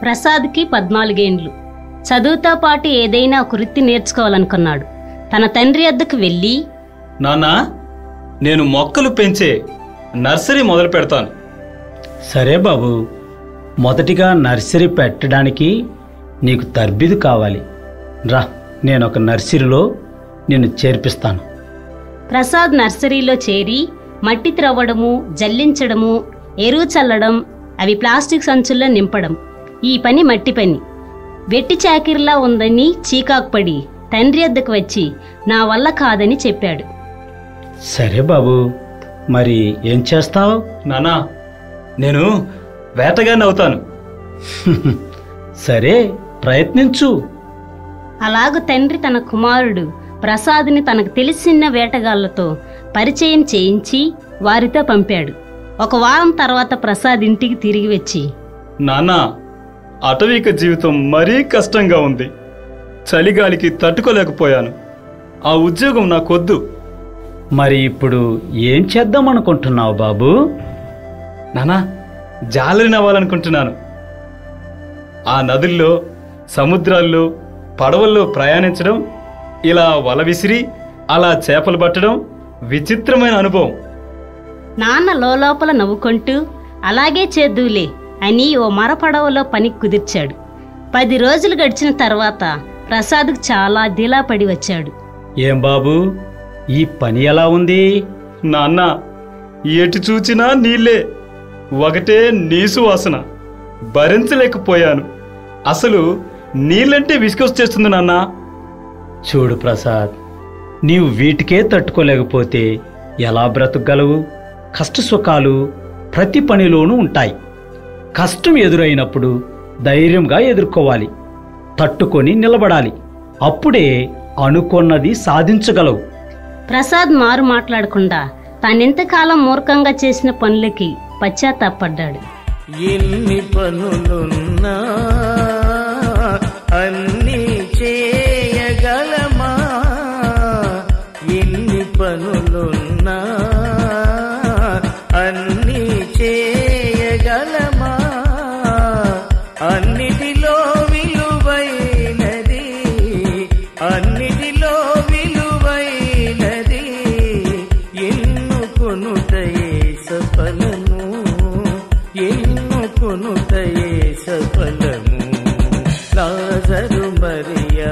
ప్రసాద్కి 14 ఏండ్లు. చదువుతో పాటు ఏదైనా ఒక వృత్తి నేర్చుకోవాలనుకున్నాడు. తన తండ్రి వద్దకు వెళ్ళి, నాన్నా, నేను మొక్కలు పెంచే నర్సరీ మొదలు పెడతాను. సరే బాబు, మొదటిగా నర్సరీ పెట్టడానికి నీకు తర్బీదు కావాలి. రా, నేను ఒక నర్సరీలో నిన్ను చేర్పిస్తాను. ప్రసాద్ నర్సరీలో చేరి మట్టి త్రవ్వడము, జల్లించడము, ఎరువు చల్లడం, అవి ప్లాస్టిక్ సంచుల్లో నింపడం, ఈ పని మట్టి పని. వెట్టి చాకిరిలా ఉందని చీకాకుపడి తండ్రి వద్దకు వచ్చి నా వల్ల కాదని చెప్పాడు. సరే బాబు, మరి ఏం చేస్తావు? నాన్నా, నేను వేటగాన్ని అవుతాను. సరే, ప్రయత్నించు. అలాగూ తండ్రి తన కుమారుడు ప్రసాద్ని తనకు తెలిసిన వేటగాళ్లతో పరిచయం చేయించి వారితో పంపాడు. 1 వారం తర్వాత ప్రసాద్ ఇంటికి తిరిగి వచ్చి, నాన్నా, అటవీక జీవితం మరీ కష్టంగా ఉంది. చలిగాలికి తట్టుకోలేకపోయాను. ఆ ఉద్యోగం నాకొద్దు. మరి ఇప్పుడు ఏం చేద్దామనుకుంటున్నావు బాబు? నానా, జాలరిని అవ్వాలనుకుంటున్నాను. ఆ నదుల్లో, సముద్రాల్లో, పడవల్లో ప్రయాణించడం, ఇలా వల విసిరి అలా చేపలు పట్టడం విచిత్రమైన అనుభవం. నాన్న లోపల నవ్వుకుంటూ అలాగే చేద్దులే అని ఓ మరపడవలో పని కుదిర్చాడు. 10 రోజులు గడిచిన తర్వాత ప్రసాద్కు చాలా దిలా పడి వచ్చాడు. ఏం బాబు, ఈ పని ఎలా ఉంది? నాన్న, ఎటు చూచినా నీళ్ళే, ఒకటే నీసు వాసన. భరించలేకపోయాను. అసలు నీళ్ళంటే విసుగొచ్చేస్తుంది నాన్న. చూడు ప్రసాద్, నీవు వీటికే తట్టుకోలేకపోతే ఎలా బ్రతకగలవు? కష్టసుఖాలు ప్రతి పనిలోనూ ఉంటాయి. కష్టం ఎదురైనప్పుడు ధైర్యంగా ఎదుర్కోవాలి, తట్టుకొని నిలబడాలి. అప్పుడే అనుకున్నది సాధించగలవు. ప్రసాద్ మారు మాట్లాడకుండా తానెంతకాలం మూర్ఖంగా చేసిన పనులకి పశ్చాత్తాపడ్డాడు. ఎన్ని పనులున్నా అన్ని చేయగలమా? ఎన్ని పనులున్నా అన్ని చేయగలమా? అన్నిటిలో విలువైనది, అన్నిటిలో విలువైనది ఎన్నుకొనుటయే సఫలము, ఎన్నుకొనుటయే సఫలము. లాజరు మరియా